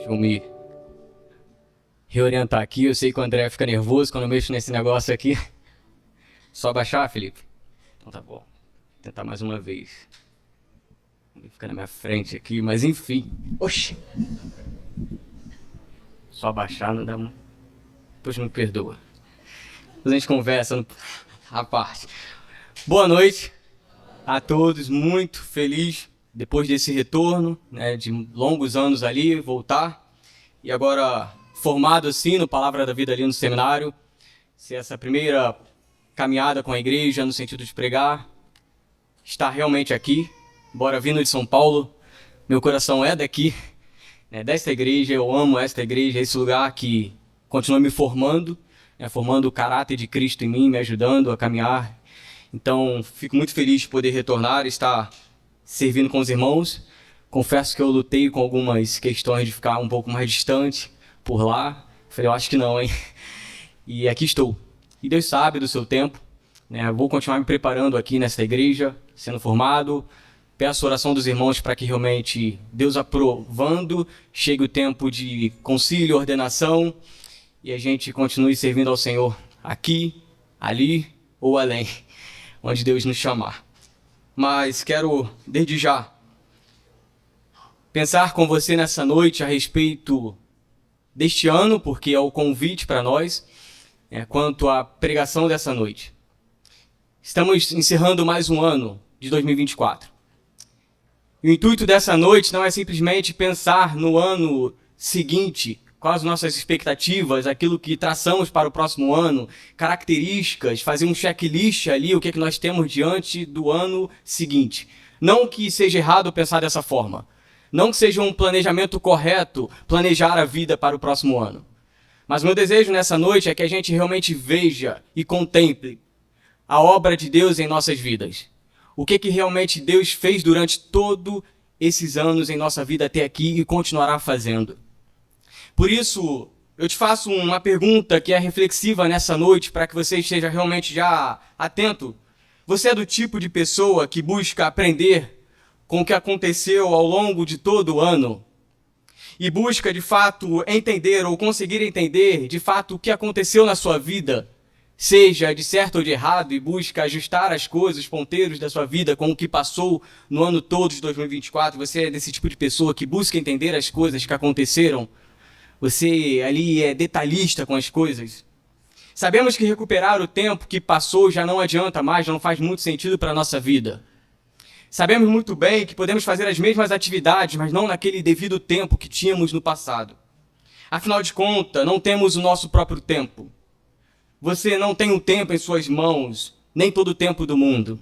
Deixa eu me reorientar aqui. Eu sei que o André fica nervoso quando eu mexo nesse negócio aqui. Só abaixar, Felipe? Então tá bom. Vou tentar mais uma vez. Ele fica na minha frente aqui, mas enfim. Oxi! Só abaixar não dá muito. Depois me perdoa. Depois a gente conversa à parte. Boa noite a todos. Muito feliz depois desse retorno, né, de longos anos ali, voltar. E agora formado assim no Palavra da Vida ali no seminário. Se essa primeira caminhada com a igreja no sentido de pregar, estar realmente aqui. Embora vindo de São Paulo, meu coração é daqui, né, desta igreja. Eu amo esta igreja, esse lugar que continua me formando, né, formando o caráter de Cristo em mim, me ajudando a caminhar. Então, fico muito feliz de poder retornar, estar servindo com os irmãos. Confesso que eu lutei com algumas questões de ficar um pouco mais distante por lá. Falei, eu acho que não, hein? E aqui estou. E Deus sabe do seu tempo, né? Vou continuar me preparando aqui nessa igreja, sendo formado. Peço a oração dos irmãos para que realmente Deus aprovando, chegue o tempo de concílio, ordenação, e a gente continue servindo ao Senhor aqui, ali ou além, onde Deus nos chamar. Mas quero, desde já, pensar com você nessa noite a respeito deste ano, porque é o convite para nós, quanto à pregação dessa noite. Estamos encerrando mais um ano de 2024. O intuito dessa noite não é simplesmente pensar no ano seguinte, quais as nossas expectativas, aquilo que traçamos para o próximo ano, características, fazer um checklist ali, o que nós temos diante do ano seguinte. Não que seja errado pensar dessa forma. Não que seja um planejamento correto planejar a vida para o próximo ano. Mas meu desejo nessa noite é que a gente realmente veja e contemple a obra de Deus em nossas vidas. O que realmente Deus fez durante todos esses anos em nossa vida até aqui e continuará fazendo. Por isso, eu te faço uma pergunta que é reflexiva nessa noite, para que você esteja realmente já atento. Você é do tipo de pessoa que busca aprender com o que aconteceu ao longo de todo o ano? E busca, de fato, entender ou conseguir entender, de fato, o que aconteceu na sua vida, seja de certo ou de errado, e busca ajustar as coisas, os ponteiros da sua vida com o que passou no ano todo de 2024? Você é desse tipo de pessoa que busca entender as coisas que aconteceram? Você ali é detalhista com as coisas? Sabemos que recuperar o tempo que passou já não adianta mais, não faz muito sentido para a nossa vida. Sabemos muito bem que podemos fazer as mesmas atividades, mas não naquele devido tempo que tínhamos no passado. Afinal de contas, não temos o nosso próprio tempo. Você não tem o tempo em suas mãos, nem todo o tempo do mundo.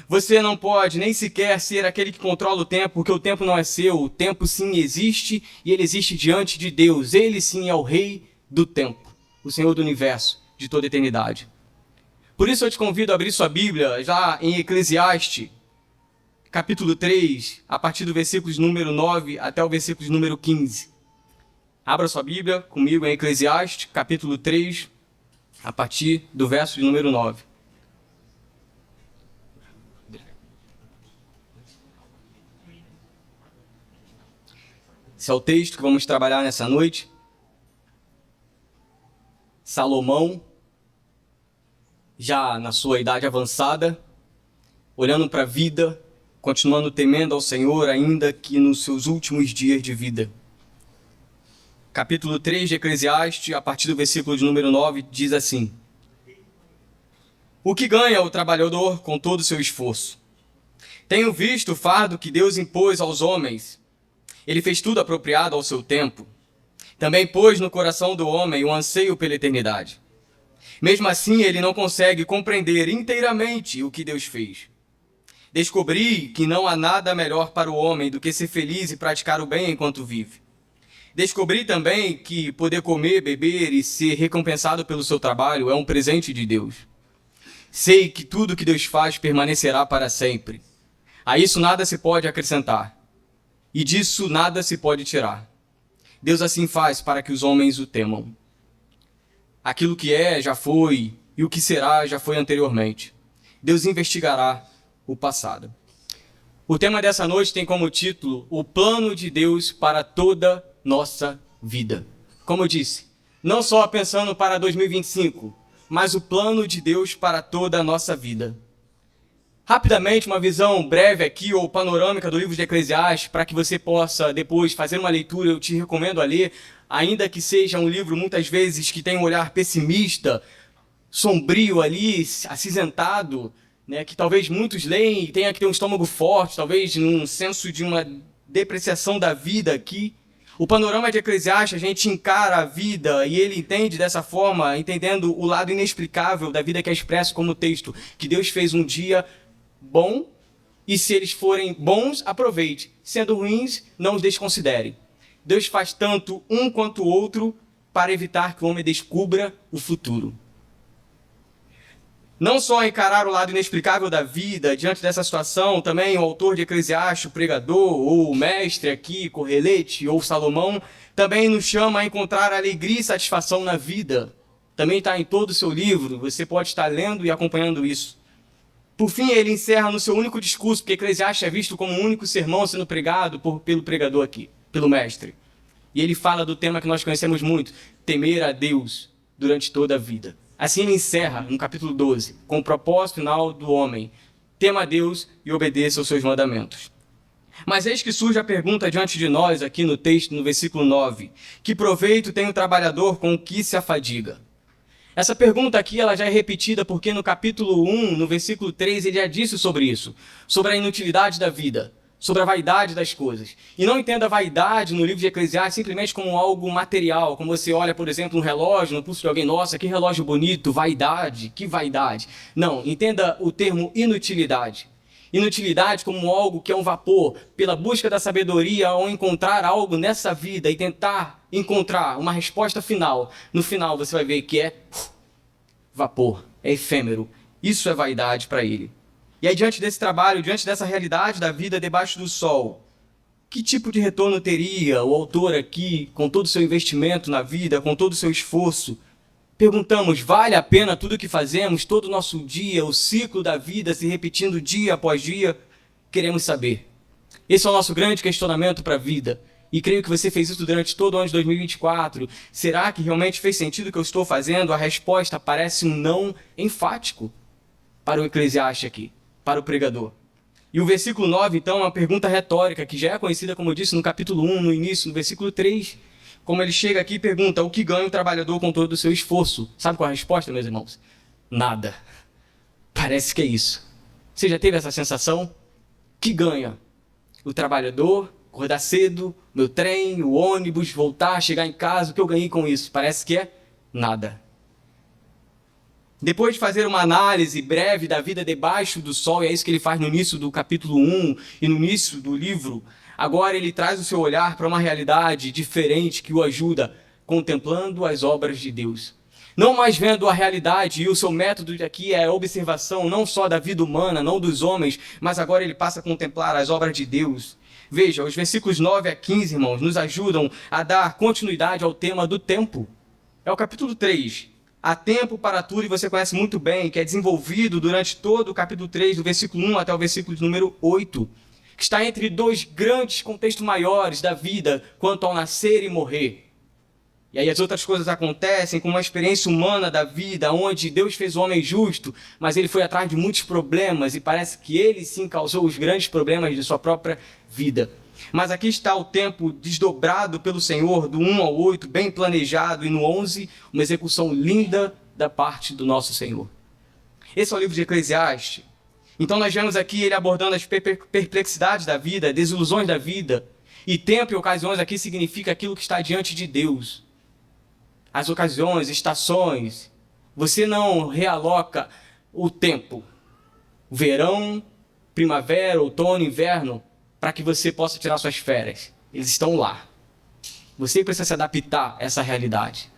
Você não pode nem sequer ser aquele que controla o tempo, porque o tempo não é seu. O tempo sim existe e ele existe diante de Deus. Ele sim é o rei do tempo, o Senhor do universo, de toda a eternidade. Por isso eu te convido a abrir sua Bíblia já em Eclesiastes, capítulo 3, a partir do versículo número 9 até o versículo número 15. Abra sua Bíblia comigo em Eclesiastes, capítulo 3, a partir do verso de número 9. Esse é o texto que vamos trabalhar nessa noite. Salomão, já na sua idade avançada, olhando para a vida, continuando temendo ao Senhor, ainda que nos seus últimos dias de vida. Capítulo 3 de Eclesiastes, a partir do versículo de número 9, diz assim: O que ganha o trabalhador com todo o seu esforço? Tenho visto o fardo que Deus impôs aos homens. Ele fez tudo apropriado ao seu tempo. Também pôs no coração do homem o anseio pela eternidade. Mesmo assim, ele não consegue compreender inteiramente o que Deus fez. Descobri que não há nada melhor para o homem do que ser feliz e praticar o bem enquanto vive. Descobri também que poder comer, beber e ser recompensado pelo seu trabalho é um presente de Deus. Sei que tudo que Deus faz permanecerá para sempre. A isso nada se pode acrescentar. E disso nada se pode tirar. Deus assim faz para que os homens o temam. Aquilo que é, já foi, e o que será, já foi anteriormente. Deus investigará o passado. O tema dessa noite tem como título: O plano de Deus para toda nossa vida. Como eu disse, não só pensando para 2025, mas o plano de Deus para toda a nossa vida. Rapidamente, uma visão breve aqui, ou panorâmica do livro de Eclesiastes, para que você possa depois fazer uma leitura, eu te recomendo a ler, ainda que seja um livro muitas vezes que tem um olhar pessimista, sombrio ali, acinzentado, né, que talvez muitos leem e tenha que ter um estômago forte, talvez num senso de uma depreciação da vida aqui. O panorama de Eclesiastes, a gente encara a vida e ele entende dessa forma, entendendo o lado inexplicável da vida que é expresso como texto, que Deus fez um dia bom, e se eles forem bons, aproveite. Sendo ruins, não os desconsidere. Deus faz tanto um quanto o outro para evitar que o homem descubra o futuro. Não só encarar o lado inexplicável da vida diante dessa situação, também o autor de Eclesiastes, o pregador, ou o mestre aqui, Correlete, ou Salomão, também nos chama a encontrar alegria e satisfação na vida. Também está em todo o seu livro, você pode estar lendo e acompanhando isso. Por fim, ele encerra no seu único discurso, porque Eclesiastes é visto como um único sermão sendo pregado pelo pregador aqui, pelo mestre. E ele fala do tema que nós conhecemos muito, temer a Deus durante toda a vida. Assim ele encerra, no capítulo 12, com o propósito final do homem, tema a Deus e obedeça aos seus mandamentos. Mas eis que surge a pergunta diante de nós, aqui no texto, no versículo 9, que proveito tem o trabalhador com o que se afadiga? Essa pergunta aqui ela já é repetida porque no capítulo 1, no versículo 3, ele já disse sobre isso, sobre a inutilidade da vida, sobre a vaidade das coisas. E não entenda a vaidade no livro de Eclesiastes simplesmente como algo material, como você olha, por exemplo, um relógio no pulso de alguém, nossa, que relógio bonito, vaidade, que vaidade. Não, entenda o termo inutilidade. Inutilidade como algo que é um vapor, pela busca da sabedoria ao encontrar algo nessa vida e tentar encontrar uma resposta final. No final você vai ver que é vapor, é efêmero. Isso é vaidade para ele. E aí diante desse trabalho, diante dessa realidade da vida debaixo do sol, que tipo de retorno teria o autor aqui com todo o seu investimento na vida, com todo o seu esforço? Perguntamos, vale a pena tudo o que fazemos, todo o nosso dia, o ciclo da vida se repetindo dia após dia? Queremos saber. Esse é o nosso grande questionamento para a vida. E creio que você fez isso durante todo o ano de 2024. Será que realmente fez sentido o que eu estou fazendo? A resposta parece um não enfático para o Eclesiastes aqui, para o pregador. E o versículo 9, então, é uma pergunta retórica, que já é conhecida, como eu disse, no capítulo 1, no início, no versículo 3. Como ele chega aqui e pergunta, o que ganha o trabalhador com todo o seu esforço? Sabe qual é a resposta, meus irmãos? Nada. Parece que é isso. Você já teve essa sensação? Que ganha o trabalhador, acordar cedo, meu trem, o ônibus, voltar, chegar em casa, o que eu ganhei com isso? Parece que é nada. Depois de fazer uma análise breve da vida debaixo do sol, e é isso que ele faz no início do capítulo 1 e no início do livro, agora ele traz o seu olhar para uma realidade diferente que o ajuda, contemplando as obras de Deus. Não mais vendo a realidade, e o seu método aqui é a observação não só da vida humana, não dos homens, mas agora ele passa a contemplar as obras de Deus. Veja, os versículos 9 a 15, irmãos, nos ajudam a dar continuidade ao tema do tempo. É o capítulo 3. Há tempo para tudo, e você conhece muito bem, que é desenvolvido durante todo o capítulo 3, do versículo 1 até o versículo de número 8, que está entre dois grandes contextos maiores da vida, quanto ao nascer e morrer. E aí as outras coisas acontecem com uma experiência humana da vida, onde Deus fez o homem justo, mas ele foi atrás de muitos problemas, e parece que ele sim causou os grandes problemas de sua própria vida. Mas aqui está o tempo desdobrado pelo Senhor, do 1 ao 8, bem planejado, e no 11, uma execução linda da parte do nosso Senhor. Esse é o livro de Eclesiastes. Então nós vemos aqui ele abordando as perplexidades da vida, desilusões da vida. E tempo e ocasiões aqui significa aquilo que está diante de Deus. As ocasiões, estações. Você não realoca o tempo. Verão, primavera, outono, inverno, para que você possa tirar suas férias. Eles estão lá. Você precisa se adaptar a essa realidade.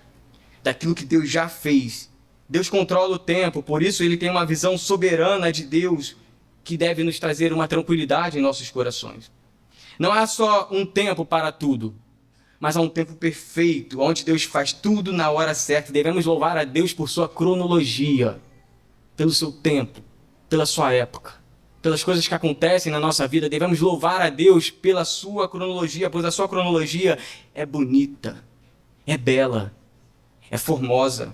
Daquilo que Deus já fez. Deus controla o tempo, por isso ele tem uma visão soberana de Deus que deve nos trazer uma tranquilidade em nossos corações. Não há só um tempo para tudo, mas há um tempo perfeito, onde Deus faz tudo na hora certa. Devemos louvar a Deus por sua cronologia, pelo seu tempo, pela sua época, pelas coisas que acontecem na nossa vida, devemos louvar a Deus pela sua cronologia, pois a sua cronologia é bonita, é bela, é formosa.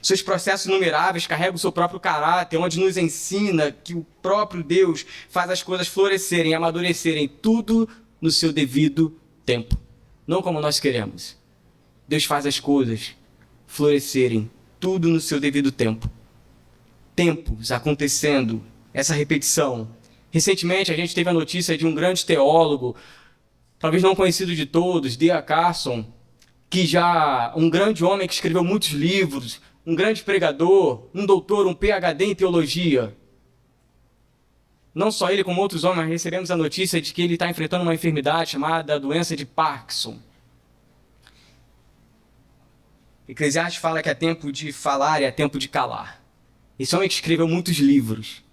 Seus processos inumeráveis carregam o seu próprio caráter, onde nos ensina que o próprio Deus faz as coisas florescerem, amadurecerem, tudo no seu devido tempo. Não como nós queremos. Deus faz as coisas florescerem, tudo no seu devido tempo. Tempos acontecendo, essa repetição. Recentemente a gente teve a notícia de um grande teólogo, talvez não conhecido de todos, D.A. Carson, que já um grande homem que escreveu muitos livros, um grande pregador, um doutor, um PhD em teologia. Não só ele, como outros homens, recebemos a notícia de que ele está enfrentando uma enfermidade chamada doença de Parkinson. Eclesiastes fala que é tempo de falar e é tempo de calar. Esse homem que escreveu muitos livros,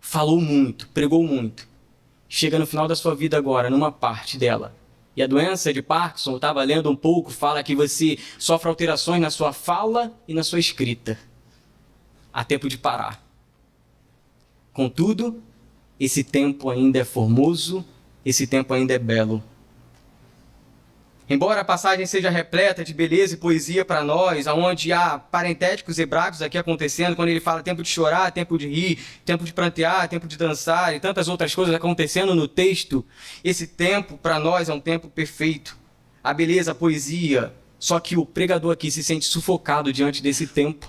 falou muito, pregou muito. Chega no final da sua vida agora, numa parte dela. E a doença de Parkinson, eu estava lendo um pouco, fala que você sofre alterações na sua fala e na sua escrita. Há tempo de parar. Contudo, esse tempo ainda é formoso, esse tempo ainda é belo. Embora a passagem seja repleta de beleza e poesia para nós, onde há parentéticos hebraicos aqui acontecendo, quando ele fala tempo de chorar, tempo de rir, tempo de prantear, tempo de dançar e tantas outras coisas acontecendo no texto, esse tempo para nós é um tempo perfeito. A beleza, a poesia, só que o pregador aqui se sente sufocado diante desse tempo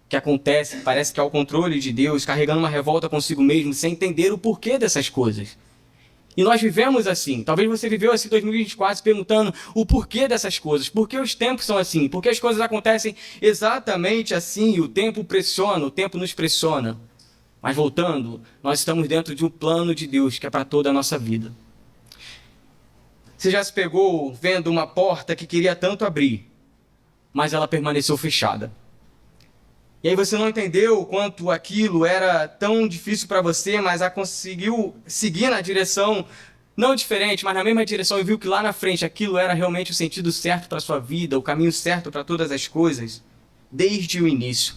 que acontece, parece que é o controle de Deus, carregando uma revolta consigo mesmo, sem entender o porquê dessas coisas. E nós vivemos assim. Talvez você viveu assim em 2024 se perguntando o porquê dessas coisas. Por que os tempos são assim? Por que as coisas acontecem exatamente assim? E o tempo pressiona, o tempo nos pressiona. Mas voltando, nós estamos dentro de um plano de Deus que é para toda a nossa vida. Você já se pegou vendo uma porta que queria tanto abrir, mas ela permaneceu fechada. E aí você não entendeu o quanto aquilo era tão difícil para você, mas conseguiu seguir na direção, não diferente, mas na mesma direção, e viu que lá na frente aquilo era realmente o sentido certo para a sua vida, o caminho certo para todas as coisas, desde o início.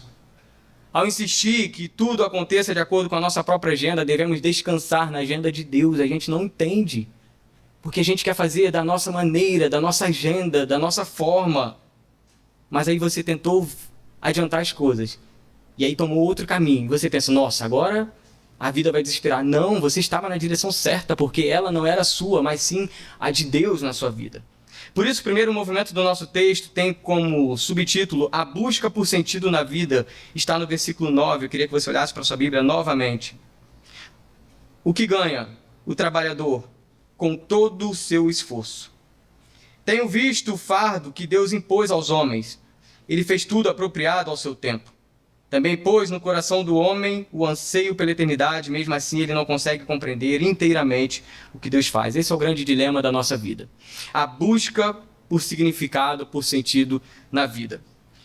Ao insistir que tudo aconteça de acordo com a nossa própria agenda, devemos descansar na agenda de Deus. A gente não entende, porque a gente quer fazer da nossa maneira, da nossa agenda, da nossa forma. Mas aí você tentou adiantar as coisas. E aí tomou outro caminho. Você pensa, nossa, agora a vida vai desesperar. Não, você estava na direção certa, porque ela não era sua, mas sim a de Deus na sua vida. Por isso, o primeiro movimento do nosso texto tem como subtítulo a busca por sentido na vida. Está no versículo 9. Eu queria que você olhasse para a sua Bíblia novamente. O que ganha o trabalhador com todo o seu esforço? Tenho visto o fardo que Deus impôs aos homens. Ele fez tudo apropriado ao seu tempo. Também pôs no coração do homem o anseio pela eternidade, mesmo assim ele não consegue compreender inteiramente o que Deus faz. Esse é o grande dilema da nossa vida. A busca por significado, por sentido na vida.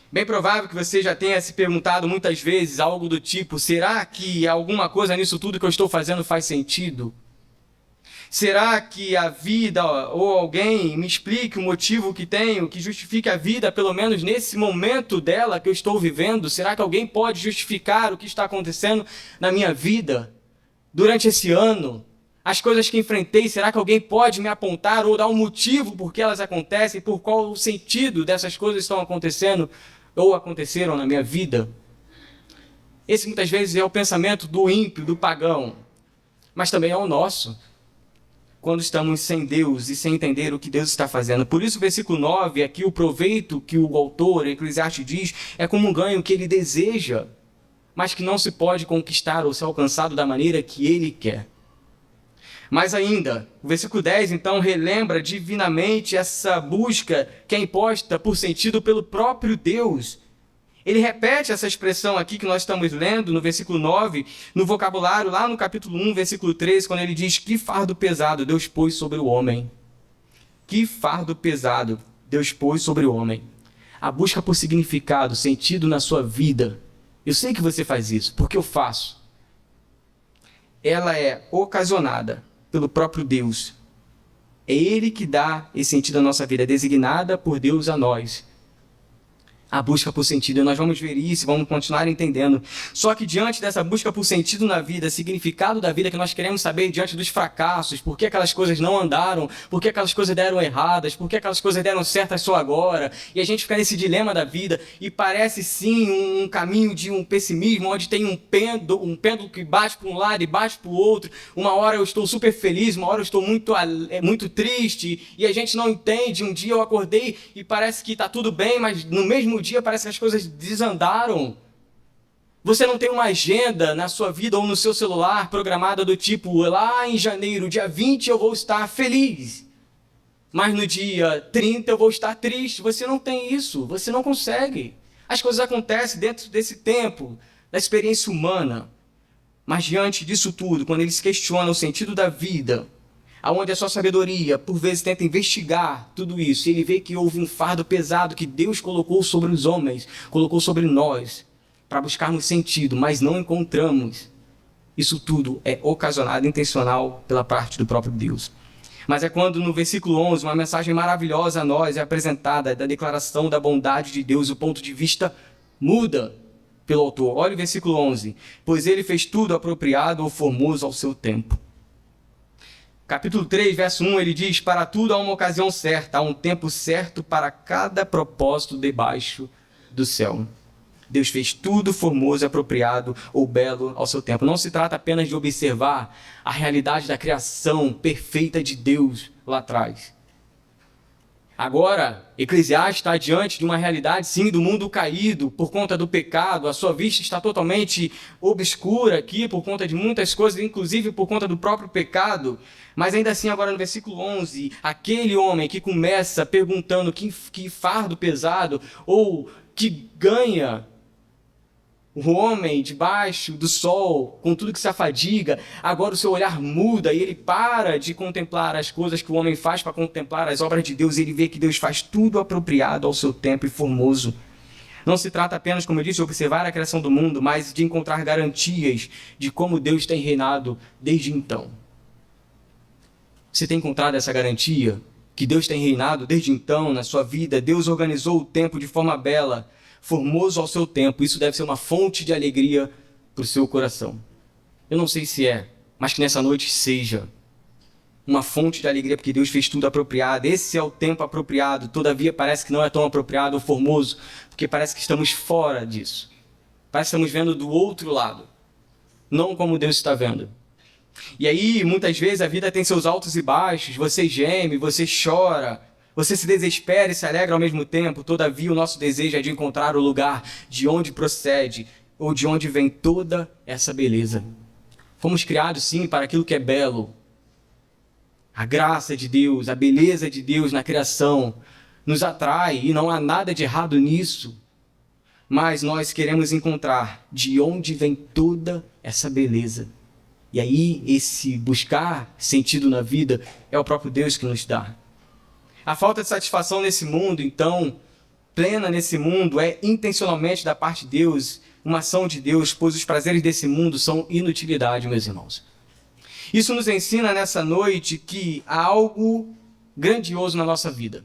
Bem provável que você já tenha se perguntado muitas vezes algo do tipo, será que alguma coisa nisso tudo que eu estou fazendo faz sentido? Será que a vida ou alguém me explique o motivo que tenho, que justifique a vida, pelo menos nesse momento dela que eu estou vivendo? Será que alguém pode justificar o que está acontecendo na minha vida durante esse ano? As coisas que enfrentei, será que alguém pode me apontar ou dar um motivo por que elas acontecem, por qual o sentido dessas coisas estão acontecendo ou aconteceram na minha vida? Esse muitas vezes é o pensamento do ímpio, do pagão, mas também é o nosso. Quando estamos sem Deus e sem entender o que Deus está fazendo. Por isso o versículo 9, aqui o proveito que o autor, Eclesiastes, diz, é como um ganho que ele deseja, mas que não se pode conquistar ou ser alcançado da maneira que ele quer. Mas ainda, o versículo 10, então, relembra divinamente essa busca que é imposta por sentido pelo próprio Deus. Ele repete essa expressão aqui que nós estamos lendo no versículo 9, no vocabulário, lá no capítulo 1, versículo 13, quando ele diz, que fardo pesado Deus pôs sobre o homem. Que fardo pesado Deus pôs sobre o homem. A busca por significado, sentido na sua vida. Eu sei que você faz isso, porque eu faço. Ela é ocasionada pelo próprio Deus. É Ele que dá esse sentido à nossa vida, é designada por Deus a nós. A busca por sentido. E nós vamos ver isso e vamos continuar entendendo. Só que diante dessa busca por sentido na vida, significado da vida que nós queremos saber diante dos fracassos, por que aquelas coisas não andaram, por que aquelas coisas deram erradas, por que aquelas coisas deram certas só agora, e a gente fica nesse dilema da vida, e parece sim um caminho de um pessimismo, onde tem um pêndulo que bate para um lado e bate para o outro. Uma hora eu estou super feliz, uma hora eu estou muito triste, e a gente não entende. Um dia eu acordei e parece que está tudo bem, mas no mesmo dia parece que as coisas desandaram. Você não tem uma agenda na sua vida ou no seu celular programada do tipo, lá em janeiro, dia 20 eu vou estar feliz, mas no dia 30 eu vou estar triste. Você não tem isso, você não consegue. As coisas acontecem dentro desse tempo, da experiência humana. Mas diante disso tudo, quando eles questionam o sentido da vida, aonde a sua sabedoria, por vezes, tenta investigar tudo isso, e ele vê que houve um fardo pesado que Deus colocou sobre os homens, colocou sobre nós, para buscarmos sentido, mas não encontramos. Isso tudo é ocasionado, intencional, pela parte do próprio Deus. Mas é quando, no versículo 11, uma mensagem maravilhosa a nós é apresentada, da declaração da bondade de Deus, o ponto de vista muda pelo autor. Olha o versículo 11. Pois ele fez tudo apropriado ou formoso ao seu tempo. Capítulo 3, verso 1, ele diz, para tudo há uma ocasião certa, há um tempo certo para cada propósito debaixo do céu. Deus fez tudo formoso, apropriado ou belo ao seu tempo. Não se trata apenas de observar a realidade da criação perfeita de Deus lá atrás. Agora, Eclesiastes está diante de uma realidade, sim, do mundo caído por conta do pecado. A sua vista está totalmente obscura aqui por conta de muitas coisas, inclusive por conta do próprio pecado. Mas ainda assim, agora no versículo 11, aquele homem que começa perguntando que fardo pesado ou que ganha o homem debaixo do sol, com tudo que se afadiga, agora o seu olhar muda e ele para de contemplar as coisas que o homem faz para contemplar as obras de Deus, e ele vê que Deus faz tudo apropriado ao seu tempo e formoso. Não se trata apenas, como eu disse, de observar a criação do mundo, mas de encontrar garantias de como Deus tem reinado desde então. Você tem encontrado essa garantia? Que Deus tem reinado desde então na sua vida? Deus organizou o tempo de forma bela, formoso ao seu tempo. Isso deve ser uma fonte de alegria para o seu coração. Eu não sei se é, mas que nessa noite seja uma fonte de alegria, porque Deus fez tudo apropriado. Esse é o tempo apropriado. Todavia parece que não é tão apropriado ou formoso, porque parece que estamos fora disso. Parece que estamos vendo do outro lado, não como Deus está vendo. E aí, muitas vezes, a vida tem seus altos e baixos. Você geme, você chora, você se desespera e se alegra ao mesmo tempo. Todavia, o nosso desejo é de encontrar o lugar de onde procede ou de onde vem toda essa beleza. Fomos criados, sim, para aquilo que é belo. A graça de Deus, a beleza de Deus na criação nos atrai e não há nada de errado nisso. Mas nós queremos encontrar de onde vem toda essa beleza. E aí, esse buscar sentido na vida é o próprio Deus que nos dá. A falta de satisfação nesse mundo, então, plena nesse mundo, é intencionalmente da parte de Deus, uma ação de Deus, pois os prazeres desse mundo são inutilidade, meus irmãos. Isso nos ensina nessa noite que há algo grandioso na nossa vida.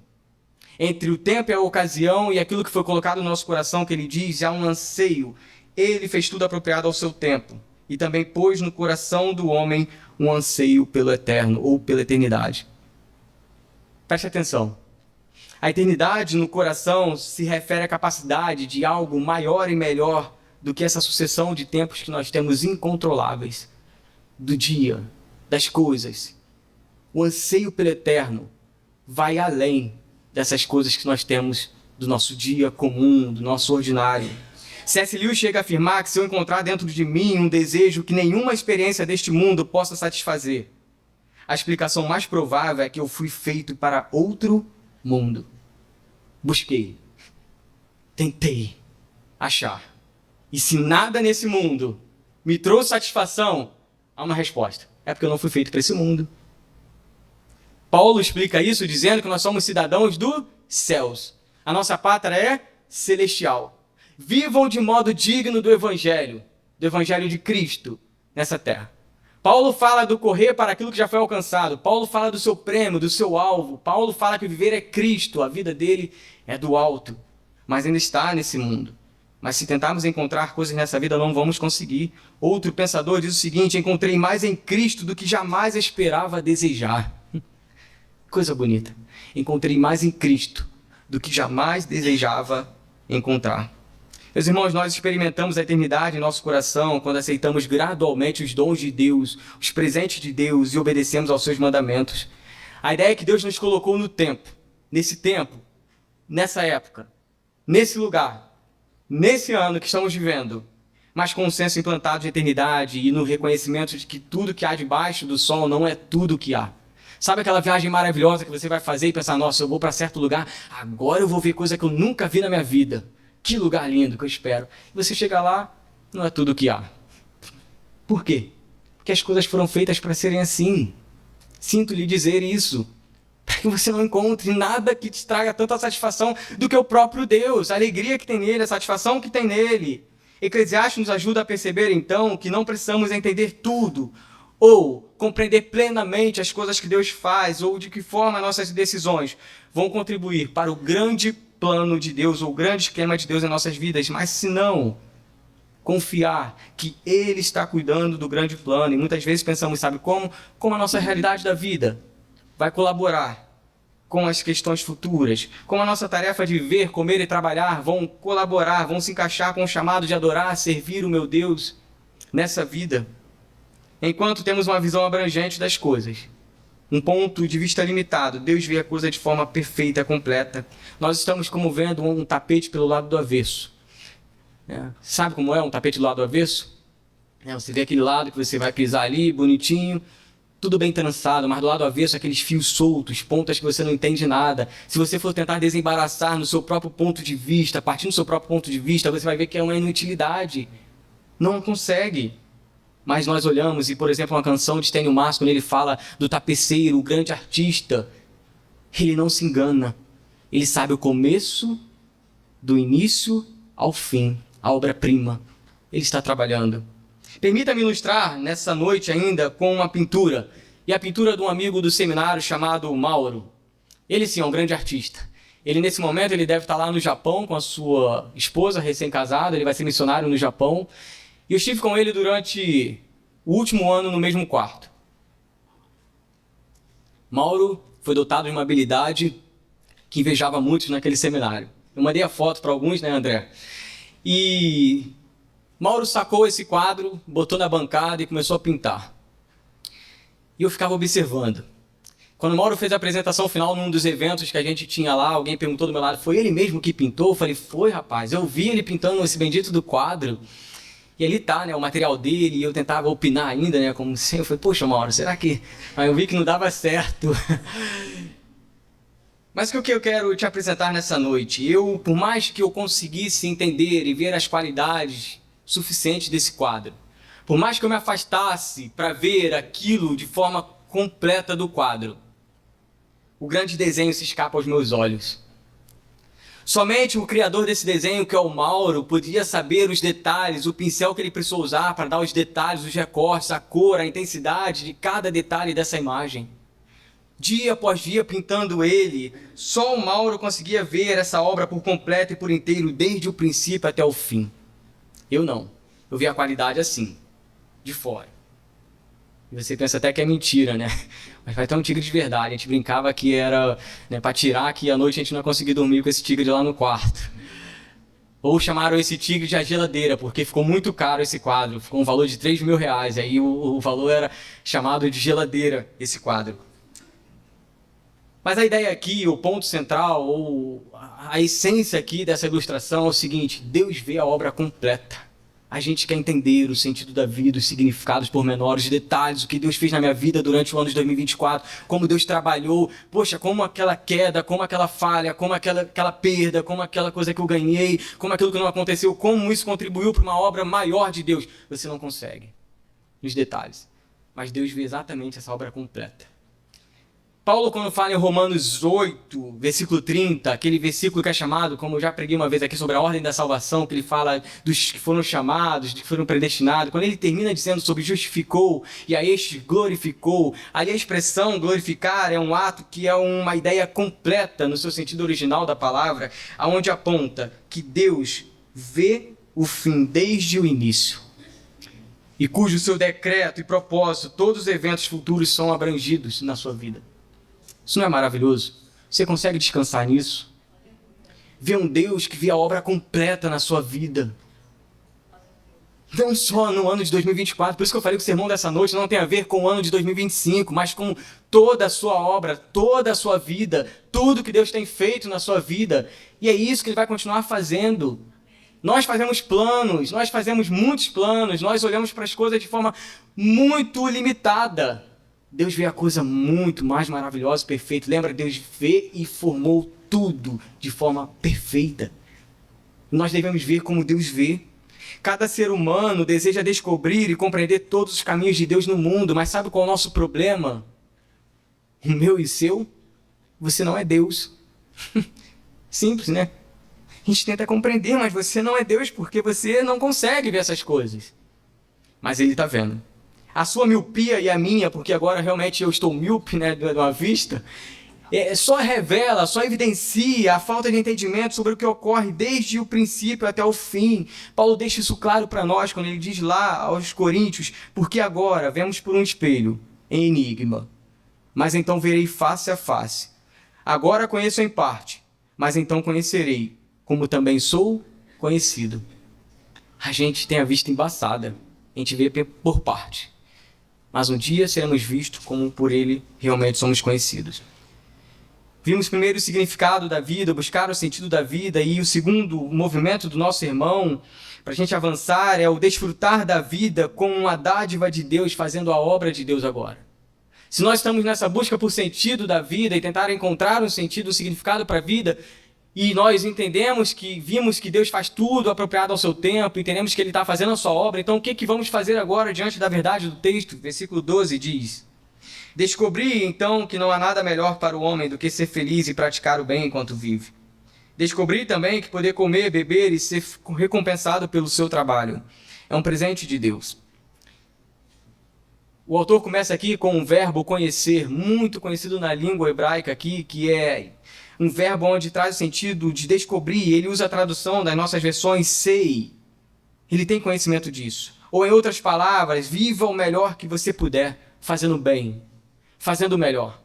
Entre o tempo e a ocasião e aquilo que foi colocado no nosso coração, que ele diz, há um anseio. Ele fez tudo apropriado ao seu tempo. E também pôs no coração do homem um anseio pelo eterno ou pela eternidade. Preste atenção. A eternidade no coração se refere à capacidade de algo maior e melhor do que essa sucessão de tempos que nós temos incontroláveis. Do dia, das coisas. O anseio pelo eterno vai além dessas coisas que nós temos do nosso dia comum, do nosso ordinário. C.S. Lewis chega a afirmar que se eu encontrar dentro de mim um desejo que nenhuma experiência deste mundo possa satisfazer, a explicação mais provável é que eu fui feito para outro mundo. Busquei, tentei achar. E se nada nesse mundo me trouxe satisfação, há uma resposta. É porque eu não fui feito para esse mundo. Paulo explica isso dizendo que nós somos cidadãos dos céus. A nossa pátria é celestial. Vivam de modo digno do Evangelho de Cristo nessa terra. Paulo fala do correr para aquilo que já foi alcançado. Paulo fala do seu prêmio, do seu alvo. Paulo fala que viver é Cristo, a vida dele é do alto. mas ainda está nesse mundo. Mas se tentarmos encontrar coisas nessa vida, não vamos conseguir. Outro pensador diz o seguinte: encontrei mais em Cristo do que jamais esperava desejar. Coisa bonita. Encontrei mais em Cristo do que jamais desejava encontrar. Meus irmãos, nós experimentamos a eternidade em nosso coração quando aceitamos gradualmente os dons de Deus, os presentes de Deus e obedecemos aos seus mandamentos. A ideia é que Deus nos colocou no tempo, nessa época, nesse lugar, nesse ano que estamos vivendo, mas com um senso implantado de eternidade e no reconhecimento de que tudo que há debaixo do sol não é tudo o que há. Sabe aquela viagem maravilhosa que você vai fazer e pensar: nossa, eu vou para certo lugar, agora eu vou ver coisa que eu nunca vi na minha vida. Que lugar lindo que eu espero. E você chega lá, não é tudo o que há. Por quê? Porque as coisas foram feitas para serem assim. Sinto lhe dizer isso, para que você não encontre nada que te traga tanta satisfação do que o próprio Deus, a alegria que tem nele, a satisfação que tem nele. Eclesiastes nos ajuda a perceber, então, que não precisamos entender tudo, ou compreender plenamente as coisas que Deus faz, ou de que forma nossas decisões vão contribuir para o grande plano de Deus, ou o grande esquema de Deus em nossas vidas, mas se não confiar que Ele está cuidando do grande plano. E muitas vezes pensamos, sabe como? Como a nossa realidade da vida vai colaborar com as questões futuras, como a nossa tarefa de viver, comer e trabalhar vão colaborar, vão se encaixar com o chamado de adorar, servir o meu Deus nessa vida. Enquanto temos uma visão abrangente das coisas, um ponto de vista limitado, Deus vê a coisa de forma perfeita, completa. Nós estamos como vendo um tapete pelo lado do avesso. Sabe como é um tapete do lado do avesso? Você vê aquele lado que você vai pisar ali, bonitinho, tudo bem trançado, mas do lado avesso aqueles fios soltos, pontas que você não entende nada. Se você for tentar desembaraçar no seu próprio ponto de vista, partindo do seu próprio ponto de vista, você vai ver que é uma inutilidade. Não consegue. Mas nós olhamos e, por exemplo, uma canção de Stênio Márcio, quando ele fala do tapeceiro, o grande artista, ele não se engana. Ele sabe o começo, do início ao fim, a obra-prima. Ele está trabalhando. Permita-me ilustrar nessa noite ainda com uma pintura. E a pintura de um amigo do seminário chamado Mauro. Ele sim é um grande artista. Ele nesse momento ele deve estar lá no Japão com a sua esposa recém-casada. Ele vai ser missionário no Japão. E eu estive com ele durante o último ano no mesmo quarto. Mauro foi dotado de uma habilidade que invejava muitos naquele seminário. Eu mandei a foto para alguns, né, André? E Mauro sacou esse quadro, botou na bancada e começou a pintar. E eu ficava observando. Quando Mauro fez a apresentação final num dos eventos que a gente tinha lá, alguém perguntou do meu lado: foi ele mesmo que pintou? Eu falei: foi, rapaz, eu vi ele pintando esse bendito do quadro. E ali tá, né, o material dele, e eu tentava opinar ainda, né, como sempre. Eu falei: poxa, Mauro, será que... Aí eu vi que não dava certo. Mas o que eu quero te apresentar nessa noite? Por mais que eu conseguisse entender e ver as qualidades suficientes desse quadro, por mais que eu me afastasse para ver aquilo de forma completa do quadro, o grande desenho se escapa aos meus olhos. Somente o criador desse desenho, que é o Mauro, podia saber os detalhes, o pincel que ele precisou usar para dar os detalhes, os recortes, a cor, a intensidade de cada detalhe dessa imagem. Dia após dia pintando ele, só o Mauro conseguia ver essa obra por completo e por inteiro, desde o princípio até o fim. Eu não. Eu vi a qualidade assim, de fora. E você pensa até que é mentira, né? Mas vai ter um tigre de verdade. A gente brincava que era, né, para tirar, que à noite a gente não ia conseguir dormir com esse tigre lá no quarto. Ou chamaram esse tigre de a geladeira, porque ficou muito caro esse quadro. Ficou um valor de R$3.000. Aí o valor era chamado de geladeira, esse quadro. Mas a ideia aqui, o ponto central, ou a essência aqui dessa ilustração é o seguinte: Deus vê a obra completa. A gente quer entender o sentido da vida, os significados pormenores, os detalhes, o que Deus fez na minha vida durante o ano de 2024, como Deus trabalhou, poxa, como aquela queda, como aquela falha, como aquela perda, como aquela coisa que eu ganhei, como aquilo que não aconteceu, como isso contribuiu para uma obra maior de Deus. Você não consegue nos detalhes, mas Deus vê exatamente essa obra completa. Paulo, quando fala em Romanos 8, versículo 30, aquele versículo que é chamado, como eu já preguei uma vez aqui sobre a ordem da salvação, que ele fala dos que foram chamados, dos que foram predestinados, quando ele termina dizendo sobre justificou e a este glorificou, ali a expressão glorificar é um ato que é uma ideia completa no seu sentido original da palavra, aonde aponta que Deus vê o fim desde o início e cujo seu decreto e propósito, todos os eventos futuros são abrangidos na sua vida. Isso não é maravilhoso? Você consegue descansar nisso? Ver um Deus que vê a obra completa na sua vida. Não só no ano de 2024, por isso que eu falei que o sermão dessa noite não tem a ver com o ano de 2025, mas com toda a sua obra, toda a sua vida, tudo que Deus tem feito na sua vida. E é isso que Ele vai continuar fazendo. Nós fazemos planos, nós fazemos muitos planos, nós olhamos para as coisas de forma muito limitada. Deus vê a coisa muito mais maravilhosa, perfeita. Lembra? Deus vê e formou tudo de forma perfeita. Nós devemos ver como Deus vê. Cada ser humano deseja descobrir e compreender todos os caminhos de Deus no mundo, mas sabe qual é o nosso problema? O meu e o seu? Você não é Deus. Simples, né? A gente tenta compreender, mas você não é Deus porque você não consegue ver essas coisas. Mas Ele está vendo. A sua miopia e a minha, porque agora realmente eu estou míope, né, de uma vista, só revela, só evidencia a falta de entendimento sobre o que ocorre desde o princípio até o fim. Paulo deixa isso claro para nós quando ele diz lá aos Coríntios, porque agora vemos por um espelho, em enigma, mas então verei face a face. Agora conheço em parte, mas então conhecerei, como também sou conhecido. A gente tem a vista embaçada, a gente vê por parte. Mas um dia seremos vistos como por Ele realmente somos conhecidos. Vimos primeiro o significado da vida, buscar o sentido da vida, e o segundo movimento do nosso sermão, para a gente avançar, é o desfrutar da vida como uma dádiva de Deus, fazendo a obra de Deus agora. Se nós estamos nessa busca por sentido da vida e tentar encontrar um sentido, um significado para a vida, e nós vimos que Deus faz tudo apropriado ao seu tempo, entendemos que Ele está fazendo a sua obra, então o que vamos fazer agora diante da verdade do texto? Versículo 12 diz: descobri então que não há nada melhor para o homem do que ser feliz e praticar o bem enquanto vive. Descobri também que poder comer, beber e ser recompensado pelo seu trabalho é um presente de Deus. O autor começa aqui com um verbo conhecer, muito conhecido na língua hebraica aqui, que é um verbo onde traz o sentido de descobrir. Ele usa a tradução das nossas versões sei. Ele tem conhecimento disso. Ou em outras palavras, viva o melhor que você puder, fazendo bem, fazendo o melhor.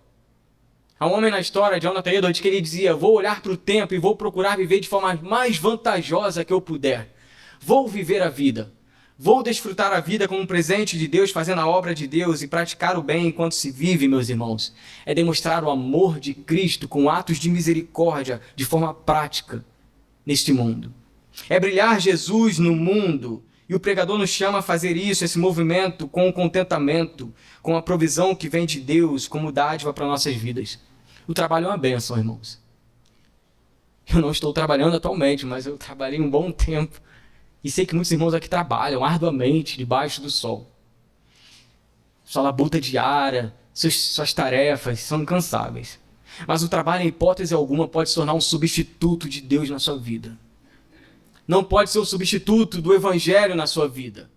Há um homem na história, Jonathan Edwards, que ele dizia: vou olhar para o tempo e vou procurar viver de forma mais vantajosa que eu puder. Vou viver a vida. Vou desfrutar a vida como um presente de Deus, fazendo a obra de Deus, e praticar o bem enquanto se vive, meus irmãos. É demonstrar o amor de Cristo com atos de misericórdia de forma prática neste mundo. É brilhar Jesus no mundo. E o pregador nos chama a fazer isso, esse movimento, com o contentamento, com a provisão que vem de Deus como dádiva para nossas vidas. O trabalho é uma bênção, irmãos. Eu não estou trabalhando atualmente, mas eu trabalhei um bom tempo. E sei que muitos irmãos aqui trabalham arduamente debaixo do sol. Sua labuta diária, suas tarefas são incansáveis. Mas o trabalho, em hipótese alguma, pode se tornar um substituto de Deus na sua vida. Não pode ser o substituto do Evangelho na sua vida.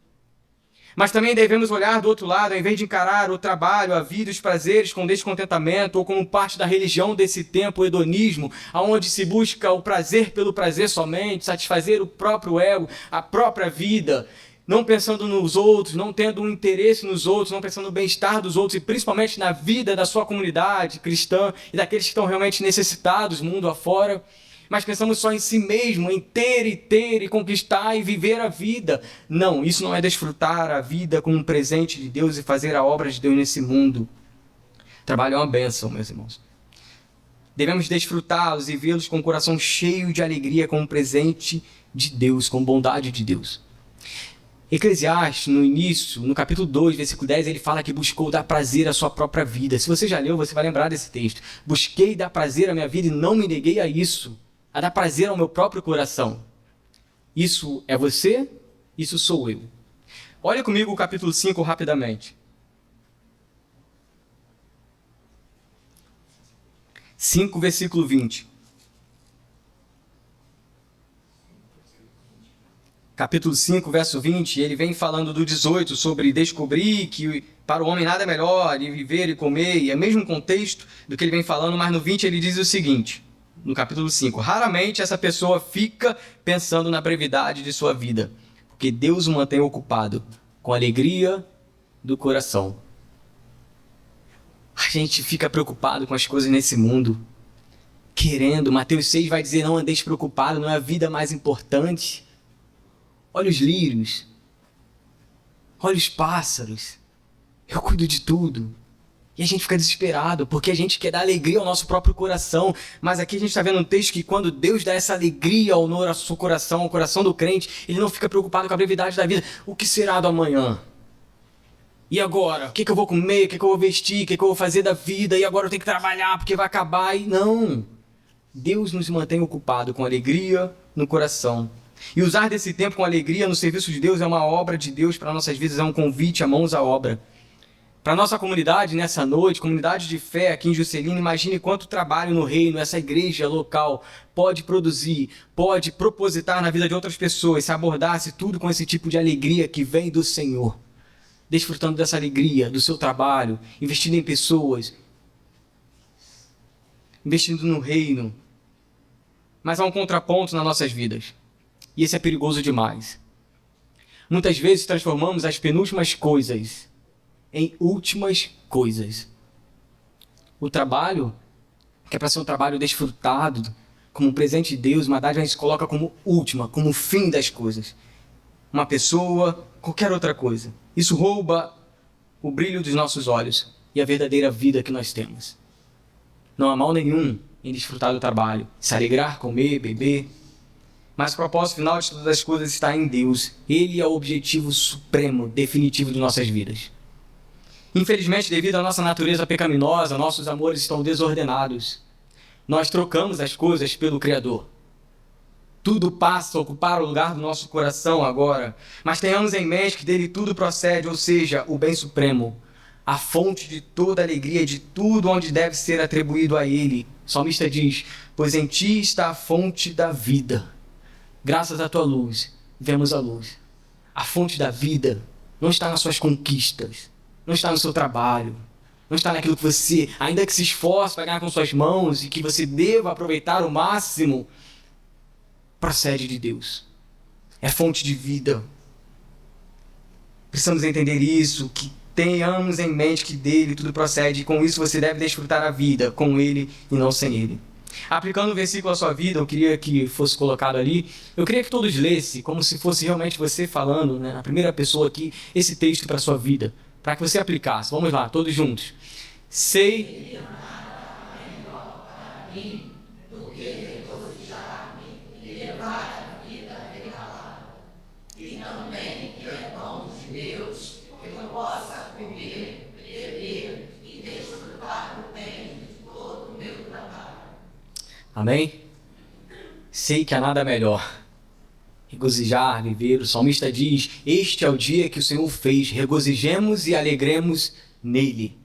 Mas também devemos olhar do outro lado, ao invés de encarar o trabalho, a vida e os prazeres com descontentamento ou como parte da religião desse tempo, o hedonismo, onde se busca o prazer pelo prazer somente, satisfazer o próprio ego, a própria vida, não pensando nos outros, não tendo um interesse nos outros, não pensando no bem-estar dos outros e principalmente na vida da sua comunidade cristã e daqueles que estão realmente necessitados mundo afora. Mas pensamos só em si mesmo, em ter e conquistar e viver a vida. Não, isso não é desfrutar a vida como um presente de Deus e fazer a obra de Deus nesse mundo. Trabalho é uma bênção, meus irmãos. Devemos desfrutá-los e vê-los com o coração cheio de alegria como um presente de Deus, com bondade de Deus. Eclesiastes, no início, no capítulo 2, versículo 10, ele fala que buscou dar prazer à sua própria vida. Se você já leu, você vai lembrar desse texto. Busquei dar prazer à minha vida e não me neguei a isso. A dar prazer ao meu próprio coração. Isso é você, isso sou eu. Olha comigo o capítulo 5 rapidamente. 5, versículo 20. Capítulo 5, verso 20, ele vem falando do 18 sobre descobrir que para o homem nada é melhor e viver e comer, e é o mesmo contexto do que ele vem falando, mas no 20 ele diz o seguinte, no capítulo 5, raramente essa pessoa fica pensando na brevidade de sua vida, porque Deus o mantém ocupado com a alegria do coração. A gente fica preocupado com as coisas nesse mundo, querendo, Mateus 6 vai dizer, não andeis preocupado, não é a vida mais importante. Olha os lírios, olha os pássaros, eu cuido de tudo. E a gente fica desesperado, porque a gente quer dar alegria ao nosso próprio coração. Mas aqui a gente está vendo um texto que quando Deus dá essa alegria ao seu coração, ao coração do crente, ele não fica preocupado com a brevidade da vida. O que será do amanhã? E agora? O que eu vou comer? O que eu vou vestir? O que eu vou fazer da vida? E agora eu tenho que trabalhar porque vai acabar. E não! Deus nos mantém ocupado com alegria no coração. E usar desse tempo com alegria no serviço de Deus é uma obra de Deus para nossas vidas, é um convite a mãos à obra. Para a nossa comunidade, nessa noite, comunidade de fé aqui em Juscelino, imagine quanto trabalho no reino, essa igreja local pode produzir, pode propositar na vida de outras pessoas, se abordasse tudo com esse tipo de alegria que vem do Senhor. Desfrutando dessa alegria, do seu trabalho, investindo em pessoas, investindo no reino. Mas há um contraponto nas nossas vidas. E esse é perigoso demais. Muitas vezes transformamos as penúltimas coisas em últimas coisas. O trabalho, que é para ser um trabalho desfrutado, como um presente de Deus, uma dádiva, a gente coloca como última, como o fim das coisas. Uma pessoa, qualquer outra coisa. Isso rouba o brilho dos nossos olhos e a verdadeira vida que nós temos. Não há mal nenhum em desfrutar do trabalho, se alegrar, comer, beber. Mas o propósito final de todas as coisas está em Deus. Ele é o objetivo supremo, definitivo de nossas vidas. Infelizmente, devido à nossa natureza pecaminosa, nossos amores estão desordenados. Nós trocamos as coisas pelo Criador. Tudo passa a ocupar o lugar do nosso coração agora. Mas tenhamos em mente que dele tudo procede, ou seja, o bem supremo. A fonte de toda alegria, de tudo onde deve ser atribuído a ele. O salmista diz, pois em ti está a fonte da vida. Graças à tua luz, vemos a luz. A fonte da vida não está nas suas conquistas, não está no seu trabalho, não está naquilo que você, ainda que se esforce para ganhar com suas mãos e que você deva aproveitar o máximo, procede de Deus. É fonte de vida. Precisamos entender isso, que tenhamos em mente que dele tudo procede e com isso você deve desfrutar a vida, com ele e não sem ele. Aplicando o versículo à sua vida, eu queria que fosse colocado ali, eu queria que todos lessem, como se fosse realmente você falando, né, na primeira pessoa aqui, esse texto para a sua vida, para que você aplicasse. Vamos lá, todos juntos. Sei Amém? Sei que há nada melhor. Regozijar, viver. O salmista diz, este é o dia que o Senhor fez, regozijemos e alegremos nele.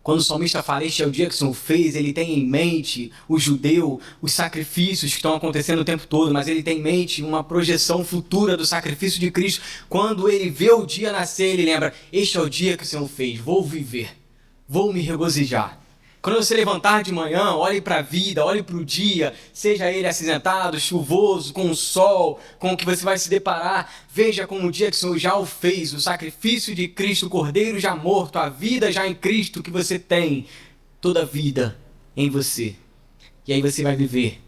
Quando o salmista fala, este é o dia que o Senhor fez, ele tem em mente o judeu, os sacrifícios que estão acontecendo o tempo todo, mas ele tem em mente uma projeção futura do sacrifício de Cristo. Quando ele vê o dia nascer, ele lembra, este é o dia que o Senhor fez, vou viver, vou me regozijar. Quando você levantar de manhã, olhe para a vida, olhe para o dia, seja ele acinzentado, chuvoso, com o sol, com o que você vai se deparar, veja como o dia que o Senhor já o fez, o sacrifício de Cristo, o Cordeiro já morto, a vida já em Cristo que você tem, toda a vida em você. E aí você vai viver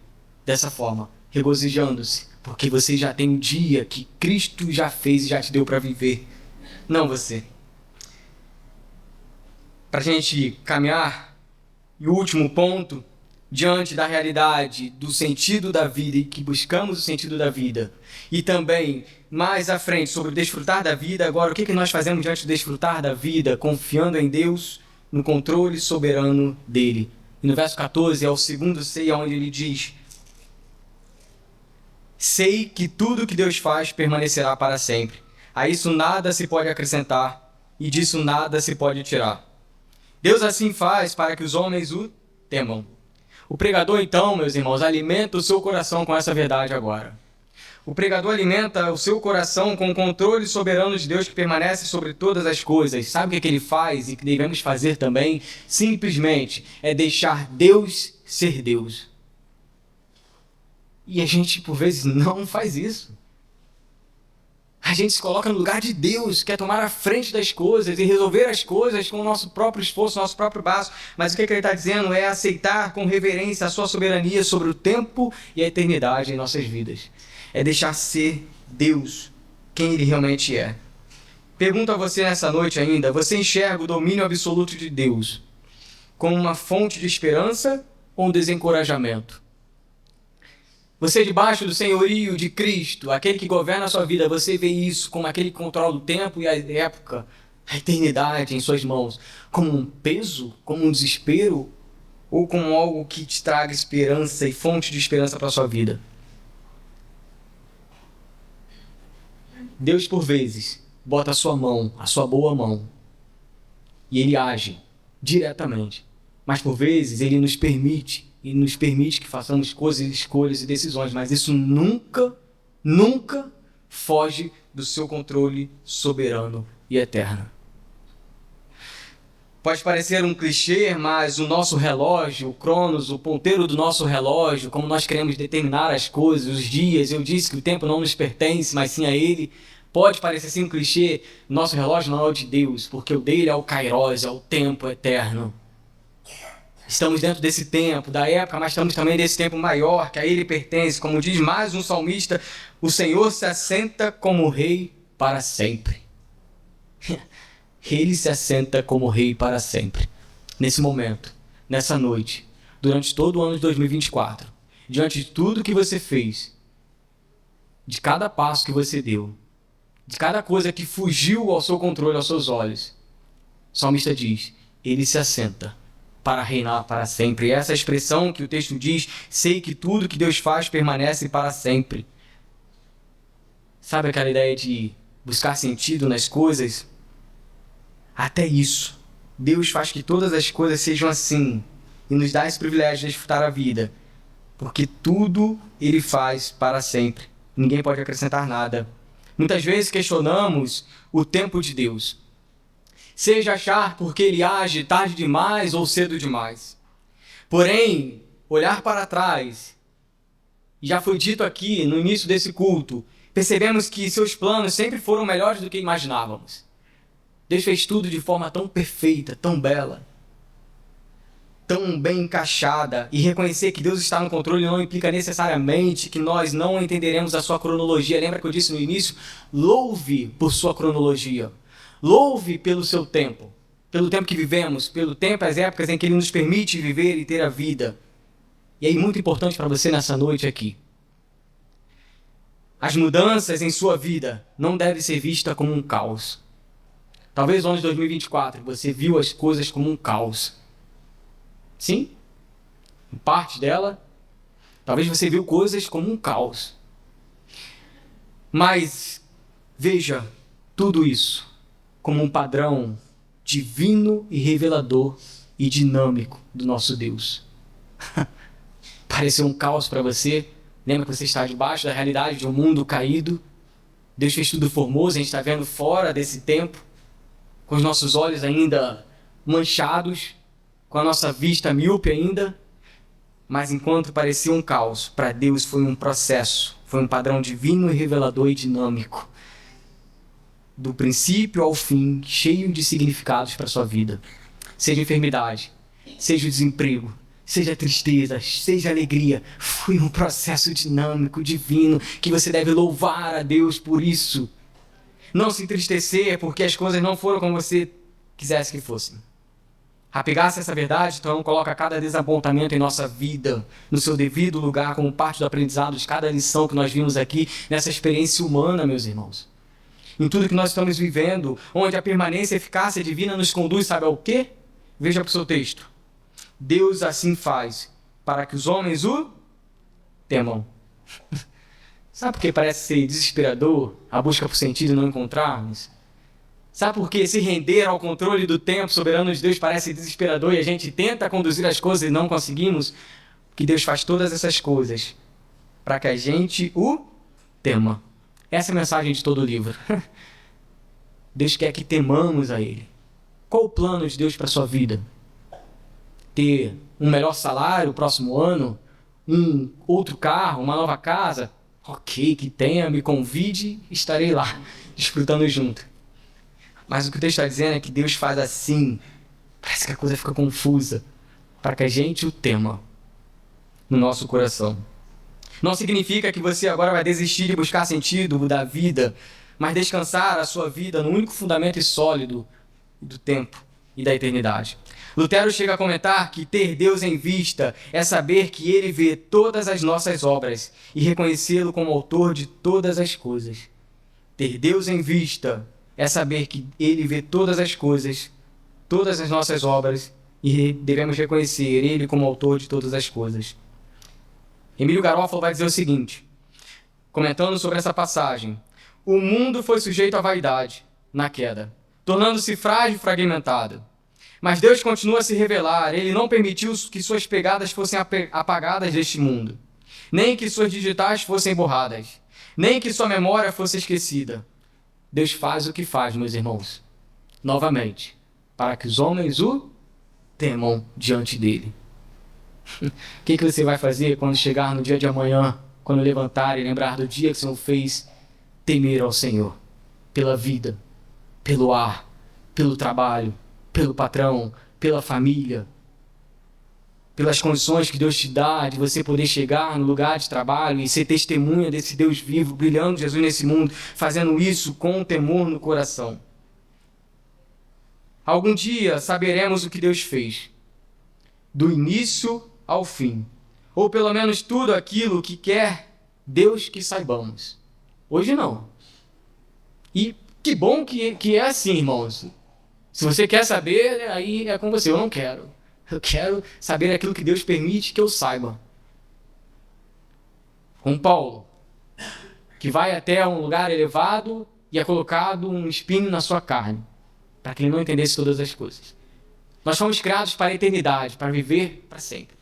dessa forma, regozijando-se, porque você já tem um dia que Cristo já fez e já te deu para viver, não você. Para a gente caminhar, e o último ponto, diante da realidade do sentido da vida e que buscamos o sentido da vida, e também mais à frente sobre o desfrutar da vida, agora o que nós fazemos diante do desfrutar da vida? Confiando em Deus, no controle soberano dele. E no verso 14 é o segundo sei, onde ele diz, sei que tudo que Deus faz permanecerá para sempre. A isso nada se pode acrescentar e disso nada se pode tirar. Deus assim faz para que os homens o temam. O pregador, então, meus irmãos, alimenta o seu coração com essa verdade agora. O pregador alimenta o seu coração com o controle soberano de Deus que permanece sobre todas as coisas. Sabe o que ele faz e que devemos fazer também? Simplesmente é deixar Deus ser Deus. E a gente, por vezes, não faz isso. A gente se coloca no lugar de Deus, quer tomar a frente das coisas e resolver as coisas com o nosso próprio esforço, nosso próprio braço. Mas o que ele está dizendo é aceitar com reverência a sua soberania sobre o tempo e a eternidade em nossas vidas. É deixar ser Deus quem Ele realmente é. Pergunto a você nessa noite ainda, você enxerga o domínio absoluto de Deus como uma fonte de esperança ou um desencorajamento? Você debaixo do senhorio de Cristo, aquele que governa a sua vida, você vê isso como aquele que controla o tempo e a época, a eternidade em suas mãos, como um peso, como um desespero, ou como algo que te traga esperança e fonte de esperança para a sua vida? Deus, por vezes, bota a sua mão, a sua boa mão, e Ele age diretamente. Mas, por vezes, Ele nos permite que façamos coisas, escolhas e decisões, mas isso nunca foge do seu controle soberano e eterno. Pode parecer um clichê, mas o nosso relógio, o Cronos, o ponteiro do nosso relógio, como nós queremos determinar as coisas, os dias, eu disse que o tempo não nos pertence, mas sim a Ele. Pode parecer assim um clichê, nosso relógio não é o de Deus, porque o dele é o Kairos, é o tempo eterno. Estamos dentro desse tempo, da época, mas estamos também desse tempo maior, que a Ele pertence. Como diz mais um salmista, o Senhor se assenta como Rei para sempre. Ele se assenta como Rei para sempre. Nesse momento, nessa noite, durante todo o ano de 2024, diante de tudo que você fez, de cada passo que você deu, de cada coisa que fugiu ao seu controle, aos seus olhos, o salmista diz, Ele se assenta para reinar para sempre. E essa expressão que o texto diz, sei que tudo que Deus faz permanece para sempre. Sabe aquela ideia de buscar sentido nas coisas? Até isso. Deus faz que todas as coisas sejam assim e nos dá esse privilégio de desfrutar a vida. Porque tudo Ele faz para sempre. Ninguém pode acrescentar nada. Muitas vezes questionamos o tempo de Deus. Seja achar porque Ele age tarde demais ou cedo demais. Porém, olhar para trás, já foi dito aqui no início desse culto, percebemos que seus planos sempre foram melhores do que imaginávamos. Deus fez tudo de forma tão perfeita, tão bela, tão bem encaixada, e reconhecer que Deus está no controle não implica necessariamente que nós não entenderemos a sua cronologia. Lembra que eu disse no início? Louve por sua cronologia. Louve pelo seu tempo, pelo tempo que vivemos, pelo tempo, as épocas em que Ele nos permite viver e ter a vida. E aí, muito importante para você nessa noite aqui. As mudanças em sua vida não devem ser vistas como um caos. Talvez no ano de 2024 você viu as coisas como um caos. Sim, em parte dela, talvez você viu coisas como um caos. Mas veja tudo isso como um padrão divino e revelador e dinâmico do nosso Deus. Pareceu um caos para você? Lembra que você está debaixo da realidade de um mundo caído? Deus fez tudo formoso, a gente está vendo fora desse tempo, com os nossos olhos ainda manchados, com a nossa vista míope ainda. Mas enquanto parecia um caos, para Deus foi um processo, foi um padrão divino e revelador e dinâmico. Do princípio ao fim, cheio de significados para a sua vida. Seja enfermidade, seja o desemprego, seja tristeza, seja alegria. Foi um processo dinâmico, divino, que você deve louvar a Deus por isso. Não se entristecer porque as coisas não foram como você quisesse que fossem. Apegar-se a essa verdade, então, coloca cada desapontamento em nossa vida no seu devido lugar, como parte do aprendizado de cada lição que nós vimos aqui, nessa experiência humana, meus irmãos. Em tudo que nós estamos vivendo, onde a permanência e eficácia divina nos conduz, sabe ao quê? Veja para o seu texto. Deus assim faz, para que os homens o temam. Sabe por que parece ser desesperador a busca por sentido e não encontrarmos? Sabe por que se render ao controle do tempo soberano de Deus parece desesperador e a gente tenta conduzir as coisas e não conseguimos? que Deus faz todas essas coisas para que a gente o tema. Essa é a mensagem de todo o livro. Deus quer que temamos a Ele. Qual o plano de Deus para a sua vida? Ter um melhor salário no próximo ano? Um outro carro? Uma nova casa? Ok, que tenha, me convide, estarei lá, desfrutando junto. Mas o que o texto está dizendo é que Deus faz assim. Parece que a coisa fica confusa. Para que a gente o tema no nosso coração. Não significa que você agora vai desistir de buscar sentido da vida, mas descansar a sua vida no único fundamento e sólido do tempo e da eternidade. Lutero chega a comentar que ter Deus em vista é saber que Ele vê todas as nossas obras e reconhecê-lo como autor de todas as coisas. Ter Deus em vista é saber que Ele vê todas as coisas, todas as nossas obras, e devemos reconhecer Ele como autor de todas as coisas. Emílio Garofalo vai dizer o seguinte, comentando sobre essa passagem: o mundo foi sujeito à vaidade na queda, tornando-se frágil e fragmentado. Mas Deus continua a se revelar. Ele não permitiu que suas pegadas fossem apagadas deste mundo, nem que suas digitais fossem borradas, nem que sua memória fosse esquecida. Deus faz o que faz, meus irmãos, novamente, para que os homens o temam diante dele. O que você vai fazer quando chegar no dia de amanhã, quando levantar e lembrar do dia que o Senhor fez? Temer ao Senhor, pela vida, pelo ar, pelo trabalho, pelo patrão, pela família, pelas condições que Deus te dá de você poder chegar no lugar de trabalho e ser testemunha desse Deus vivo, brilhando Jesus nesse mundo, fazendo isso com temor no coração. Algum dia saberemos o que Deus fez, do início ao fim, ou pelo menos tudo aquilo que quer Deus que saibamos. Hoje não. E que bom que é assim, irmãos. Se você quer saber, aí é com você. Eu não quero. Eu quero saber aquilo que Deus permite que eu saiba. Com Paulo, que vai até um lugar elevado e é colocado um espinho na sua carne, para que ele não entendesse todas as coisas. Nós fomos criados para a eternidade, para viver para sempre.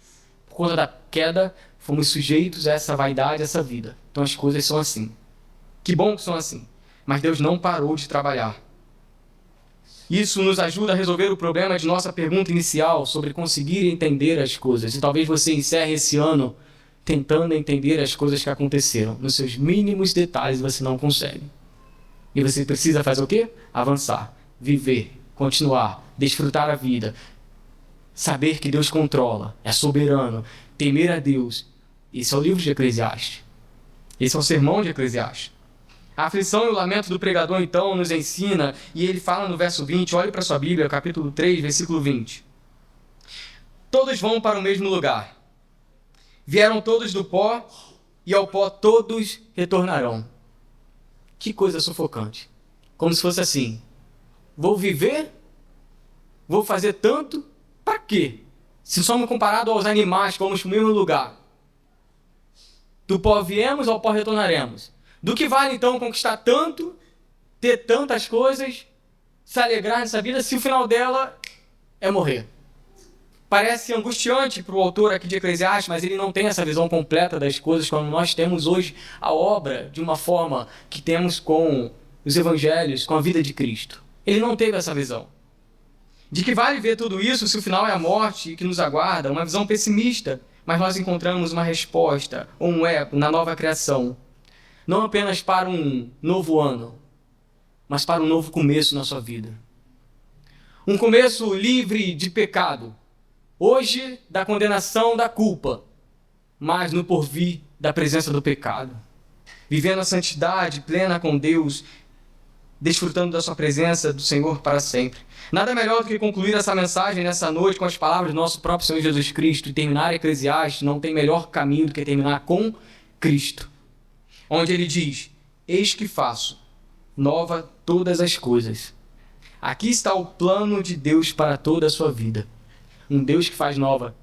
Por conta da queda, fomos sujeitos a essa vaidade, a essa vida. Então as coisas são assim. Que bom que são assim. Mas Deus não parou de trabalhar. Isso nos ajuda a resolver o problema de nossa pergunta inicial sobre conseguir entender as coisas. E talvez você encerre esse ano tentando entender as coisas que aconteceram. Nos seus mínimos detalhes você não consegue. E você precisa fazer o quê? Avançar, viver, continuar, desfrutar a vida. Saber que Deus controla, é soberano, temer a Deus. Esse é o livro de Eclesiastes. Esse é o sermão de Eclesiastes. A aflição e o lamento do pregador, então, nos ensina, e ele fala no verso 20, olhe para sua Bíblia, capítulo 3, versículo 20. Todos vão para o mesmo lugar. Vieram todos do pó, e ao pó todos retornarão. Que coisa sufocante. Como se fosse assim: vou viver? Vou fazer tanto? Para quê? Se somos comparados aos animais, vamos para o mesmo lugar. Do pó viemos, ao pó retornaremos. Do que vale, então, conquistar tanto, ter tantas coisas, se alegrar nessa vida, se o final dela é morrer? Parece angustiante para o autor aqui de Eclesiastes, mas ele não tem essa visão completa das coisas como nós temos hoje a obra, de uma forma que temos com os evangelhos, com a vida de Cristo. Ele não teve essa visão. De que vale ver tudo isso se o final é a morte que nos aguarda? Uma visão pessimista, mas nós encontramos uma resposta, ou um eco, na nova criação. Não apenas para um novo ano, mas para um novo começo na sua vida. Um começo livre de pecado. Hoje, da condenação da culpa, mas no porvir da presença do pecado. Vivendo a santidade plena com Deus, desfrutando da sua presença do Senhor para sempre. Nada melhor do que concluir essa mensagem nessa noite com as palavras do nosso próprio Senhor Jesus Cristo e terminar Eclesiastes. Não tem melhor caminho do que terminar com Cristo. Onde ele diz: eis que faço nova todas as coisas. Aqui está o plano de Deus para toda a sua vida. Um Deus que faz nova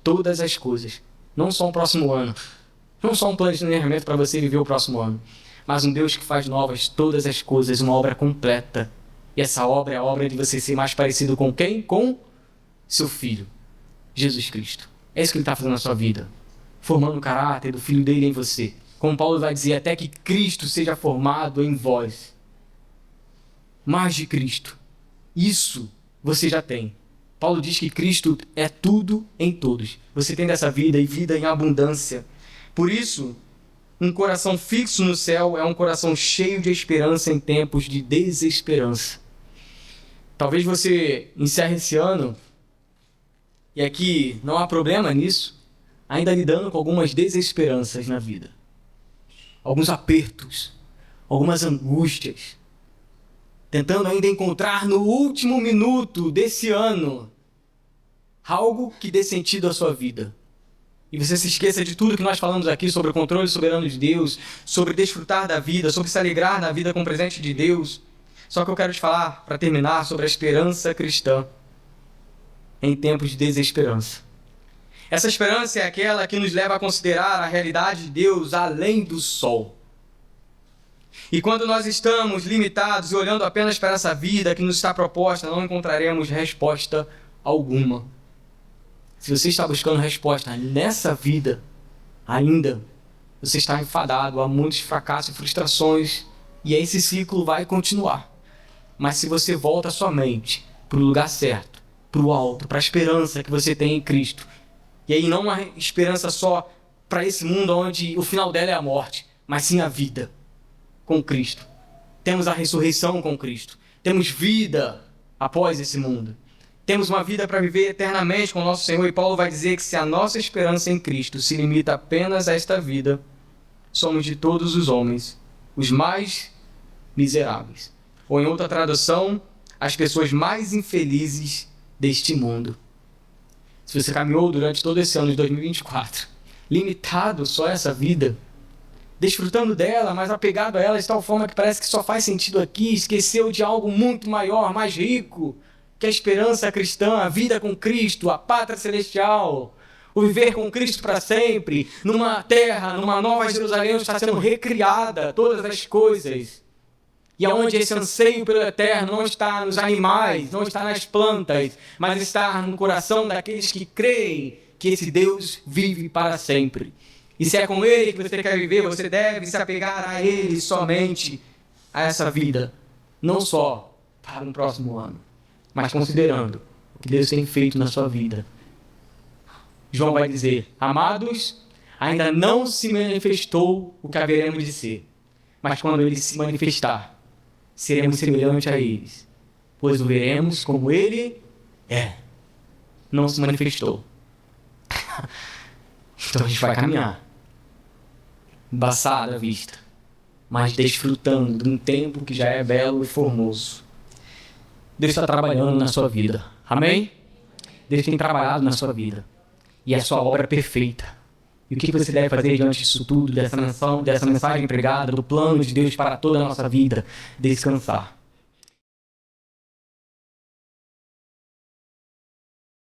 todas as coisas. Não só um próximo ano. Não só um planejamento para você viver o próximo ano. Mas um Deus que faz novas todas as coisas. Uma obra completa. E essa obra é a obra de você ser mais parecido com quem? Com seu Filho, Jesus Cristo. É isso que ele está fazendo na sua vida, formando o caráter do Filho dele em você. Como Paulo vai dizer, até que Cristo seja formado em vós. Mais de Cristo. Isso você já tem. Paulo diz que Cristo é tudo em todos. Você tem dessa vida e vida em abundância. Por isso, um coração fixo no céu é um coração cheio de esperança em tempos de desesperança. Talvez você encerre esse ano, e aqui não há problema nisso, ainda lidando com algumas desesperanças na vida. Alguns apertos, algumas angústias. Tentando ainda encontrar no último minuto desse ano algo que dê sentido à sua vida. E você se esqueça de tudo que nós falamos aqui sobre o controle soberano de Deus, sobre desfrutar da vida, sobre se alegrar na vida com o presente de Deus. Só que eu quero te falar, para terminar, sobre a esperança cristã em tempos de desesperança. Essa esperança é aquela que nos leva a considerar a realidade de Deus além do sol. E quando nós estamos limitados e olhando apenas para essa vida que nos está proposta, não encontraremos resposta alguma. Se você está buscando resposta nessa vida, ainda, você está enfadado, há muitos fracassos e frustrações, e esse ciclo vai continuar. Mas se você volta a sua mente para o lugar certo, para o alto, para a esperança que você tem em Cristo, e aí não uma esperança só para esse mundo onde o final dela é a morte, mas sim a vida com Cristo. Temos a ressurreição com Cristo. Temos vida após esse mundo. Temos uma vida para viver eternamente com o nosso Senhor. E Paulo vai dizer que se a nossa esperança em Cristo se limita apenas a esta vida, somos de todos os homens os mais miseráveis. Ou em outra tradução, as pessoas mais infelizes deste mundo. Se você caminhou durante todo esse ano de 2024, limitado só a essa vida, desfrutando dela, mas apegado a ela de tal forma que parece que só faz sentido aqui, esqueceu de algo muito maior, mais rico, que é a esperança cristã, a vida com Cristo, a pátria celestial, o viver com Cristo para sempre, numa terra, numa nova Jerusalém, onde está sendo recriada todas as coisas, e aonde esse anseio pelo eterno não está nos animais, não está nas plantas, mas está no coração daqueles que creem que esse Deus vive para sempre. E se é com Ele que você quer viver, você deve se apegar a Ele somente, a essa vida. Não só para um próximo ano, mas considerando o que Deus tem feito na sua vida. João vai dizer, amados, ainda não se manifestou o que haveremos de ser. Mas quando Ele se manifestar, seremos semelhantes a eles, pois o veremos como Ele é. Não se manifestou. Então a gente vai caminhar, embaçado à vista, mas desfrutando de um tempo que já é belo e formoso. Deus está trabalhando na sua vida. Amém? Deus tem trabalhado na sua vida. E é a sua obra perfeita. E o que você deve fazer diante disso tudo, dessa mensagem pregada, do plano de Deus para toda a nossa vida? Descansar.